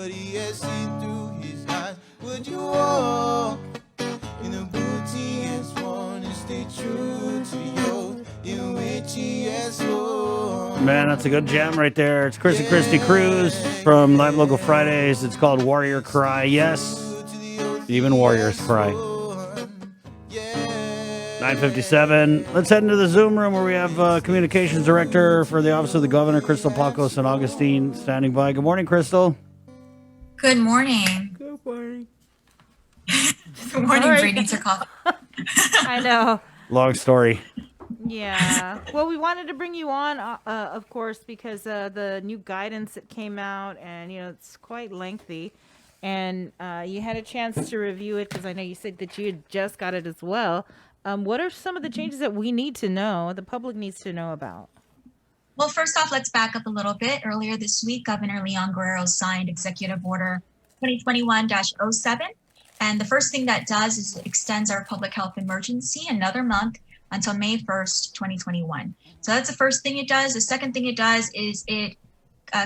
But he has seen through his eyes. Would you walk in the boots he has worn and stay true to you in which he has sworn? Man, that's a good jam right there. It's Chris and Christy Cruz from Live Local Fridays. It's called Warrior Cry. Yes, even warriors cry. 9:57. Let's head into the Zoom room where we have Communications Director for the Office of the Governor, Krystal Paco-San Agustin, standing by. Good morning, Krystal. Good morning. Good morning. Good morning, Sorry. Brady. Needs her coffee. I know. Long story. Yeah. Well, we wanted to bring you on, of course, because the new guidance that came out, and it's quite lengthy, and you had a chance to review it because I know you said that you had just got it as well. What are some of the changes that we need to know, the public needs to know about? Well, first off, let's back up a little bit. Earlier this week, Governor Leon Guerrero signed Executive Order 2021-07. And the first thing that does is it extends our public health emergency another month until May 1st, 2021. So that's the first thing it does. The second thing it does is it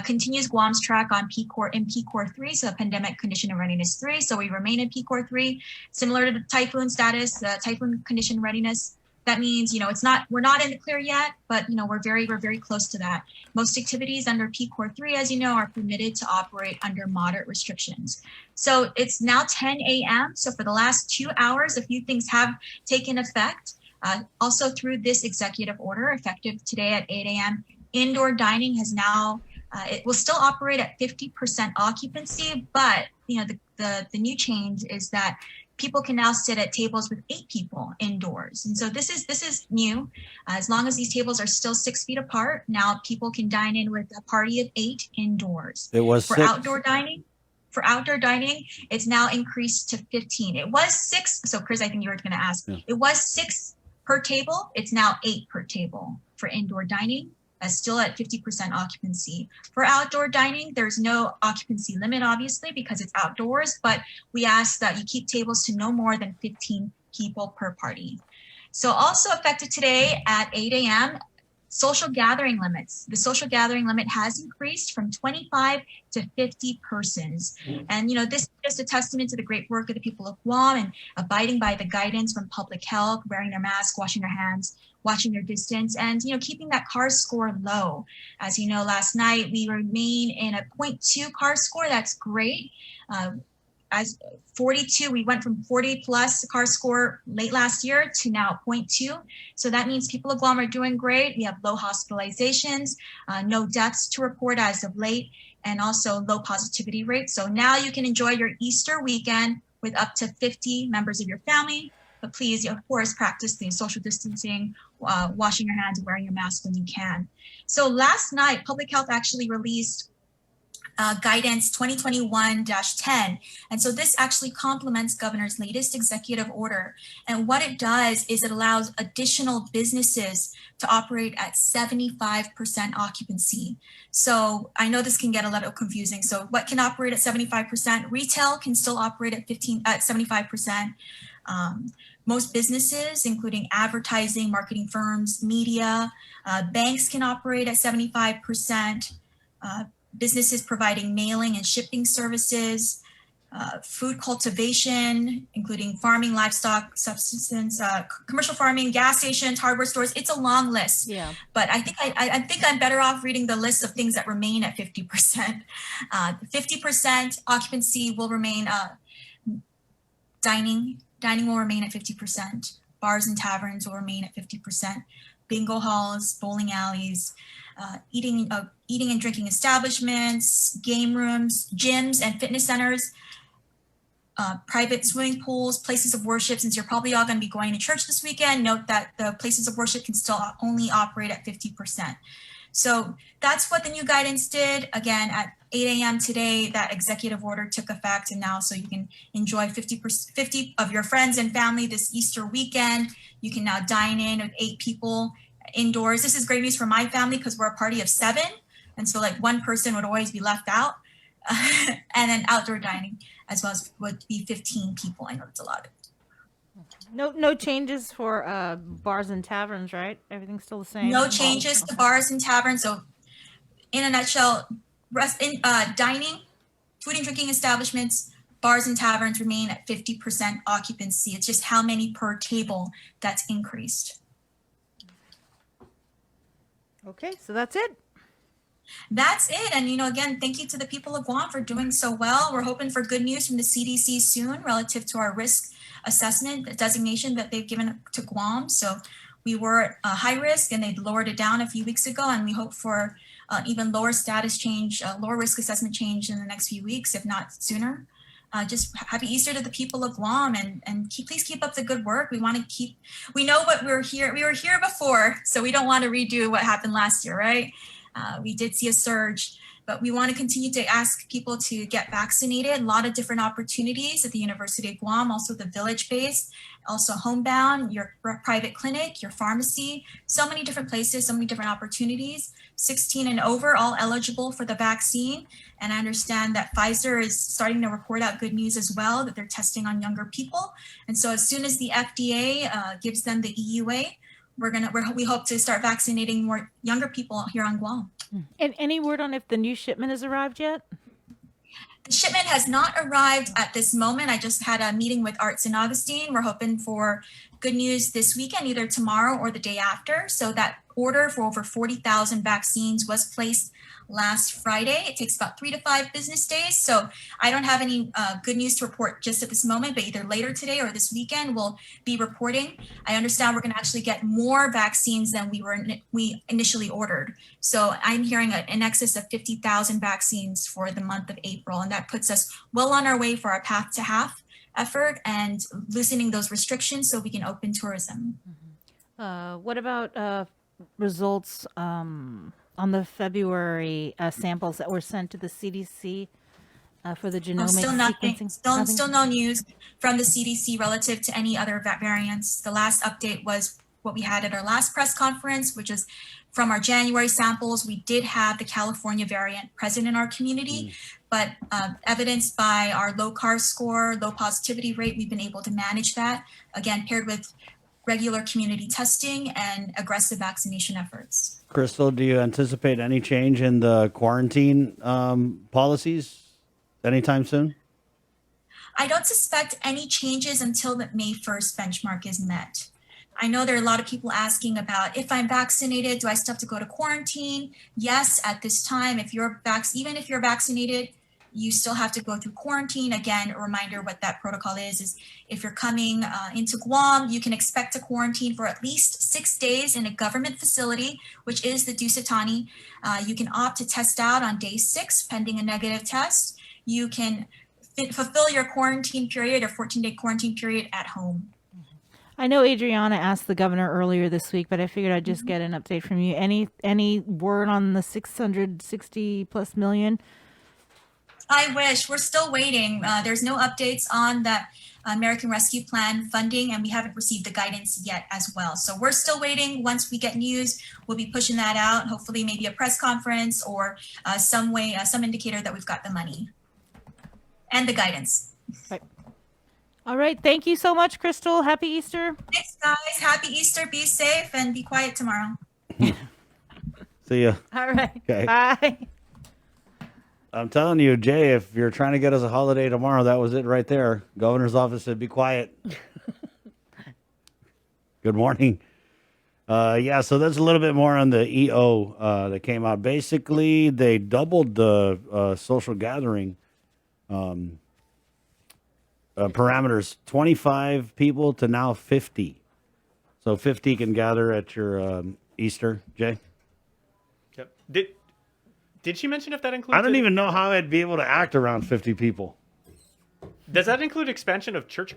continues Guam's track on PCOR 3, so Pandemic Condition and Readiness 3. So we remain in PCOR 3, similar to the typhoon status, typhoon condition readiness. That means, we're not in the clear yet, but we're very close to that. Most activities under PCOR 3, as you know, are permitted to operate under moderate restrictions. So it's now 10 a.m. So for the last 2 hours, a few things have taken effect. Also through this executive order, effective today at 8 a.m., indoor dining has now, it will still operate at 50% occupancy, but the new change is that people can now sit at tables with 8 people indoors. And so this is new. As long as these tables are still 6 feet apart, now people can dine in with a party of 8 indoors. It was For 6. outdoor dining, it's now increased to 15. It was 6. So Chris, I think you were going to ask. Yeah. It was 6 per table. It's now 8 per table for indoor dining. Still at 50% occupancy. For outdoor dining, there's no occupancy limit, obviously, because it's outdoors, but we ask that you keep tables to no more than 15 people per party. So also effective today at 8 a.m., social gathering limits. The social gathering limit has increased from 25 to 50 persons. And, this is just a testament to the great work of the people of Guam and abiding by the guidance from public health, wearing their mask, washing their hands, watching their distance, and, keeping that CAR score low. As you know, last night we remain in a 0.2 CAR score. That's great. As 42, we went from 40 plus CAR score late last year to now 0.2. So that means people of Guam are doing great. We have low hospitalizations, no deaths to report as of late, and also low positivity rates. So now you can enjoy your Easter weekend with up to 50 members of your family. But please, of course, practice the social distancing, washing your hands, and wearing your mask when you can. So last night, Public Health actually released guidance 2021-10. And so this actually complements Governor's latest executive order. And what it does is it allows additional businesses to operate at 75% occupancy. So I know this can get a little confusing. So what can operate at 75%? Retail can still operate at 75%. Most businesses, including advertising, marketing firms, media, banks can operate at 75%. Businesses providing mailing and shipping services, food cultivation, including farming, livestock, subsistence, commercial farming, gas stations, hardware stores. It's a long list. Yeah. But I think I'm better off reading the list of things that remain at 50%. 50% occupancy will remain. Dining will remain at 50%. Bars and taverns will remain at 50%. Bingo halls, bowling alleys, eating and drinking establishments, game rooms, gyms and fitness centers, private swimming pools, places of worship. Since you're probably all going to be going to church this weekend, note that the places of worship can still only operate at 50%. So that's what the new guidance did. Again, at 8 a.m. today, that executive order took effect, and now so you can enjoy 50 of your friends and family this Easter weekend. You can now dine in with 8 people indoors. This is great news for my family because we're a party of 7, and so like one person would always be left out. And then outdoor dining as well as would be 15 people. I know it's a lot. No changes for bars and taverns, right? Everything's still the same. No changes to bars and taverns. So in a nutshell, dining food and drinking establishments, bars and taverns remain at 50% occupancy. It's just how many per table that's increased. Okay, so that's it. That's it. And, again, thank you to the people of Guam for doing so well. We're hoping for good news from the CDC soon relative to our risk assessment designation that they've given to Guam. So we were at high risk and they lowered it down a few weeks ago. And we hope for even lower status change, lower risk assessment change in the next few weeks, if not sooner. Just happy Easter to the people of Guam and please keep up the good work. We know what we were here before, so we don't want to redo what happened last year, right? We did see a surge, but we want to continue to ask people to get vaccinated. A lot of different opportunities at the University of Guam, also the village base, also homebound, your private clinic, your pharmacy, so many different places, so many different opportunities. 16 and over, all eligible for the vaccine. And I understand that Pfizer is starting to report out good news as well, that they're testing on younger people. And so as soon as the FDA gives them the EUA, we hope to start vaccinating more younger people here on Guam. And any word on if the new shipment has arrived yet? The shipment has not arrived at this moment. I just had a meeting with St. Augustine. We're hoping for good news this weekend, either tomorrow or the day after. So that order for over 40,000 vaccines was placed last Friday. It takes about 3 to 5 business days. So I don't have any good news to report just at this moment, but either later today or this weekend we'll be reporting. I understand we're going to actually get more vaccines than we initially ordered. So I'm hearing in excess of 50,000 vaccines for the month of April, and that puts us well on our way for our Path to Half effort and loosening those restrictions so we can open tourism. What about results on the February samples that were sent to the CDC for the genomic sequencing? Still no news from the CDC relative to any other variants. The last update was what we had at our last press conference, which is from our January samples. We did have the California variant present in our community, but evidenced by our low CAR score, low positivity rate, we've been able to manage that, again, paired with regular community testing and aggressive vaccination efforts. Krystal, do you anticipate any change in the quarantine policies anytime soon? I don't suspect any changes until the May 1st benchmark is met. I know there are a lot of people asking about, if I'm vaccinated, do I still have to go to quarantine? Yes, at this time, even if you're vaccinated, you still have to go through quarantine. Again, a reminder what that protocol is if you're coming into Guam, you can expect to quarantine for at least 6 days in a government facility, which is the Dusitani. You can opt to test out on day 6, pending a negative test. You can fulfill your quarantine period or 14-day quarantine period at home. I know Adriana asked the governor earlier this week, but I figured I'd just get an update from you. Any word on the 660 plus million? I wish. We're still waiting. There's no updates on that American Rescue Plan funding, and we haven't received the guidance yet as well. So we're still waiting. Once we get news, we'll be pushing that out. Hopefully maybe a press conference or some indicator that we've got the money and the guidance. Right. All right. Thank you so much, Krystal. Happy Easter. Thanks, guys. Happy Easter. Be safe and be quiet tomorrow. See ya. All right. Okay. Bye. I'm telling you, Jay, if you're trying to get us a holiday tomorrow, that was it right there. Governor's office said, be quiet. Good morning. Yeah, so there's a little bit more on the EO that came out. Basically, they doubled the social gathering parameters, 25 people to now 50. So 50 can gather at your Easter, Jay? Yep. Did she mention if that includes... I don't even know how I'd be able to act around 50 people. Does that include expansion of church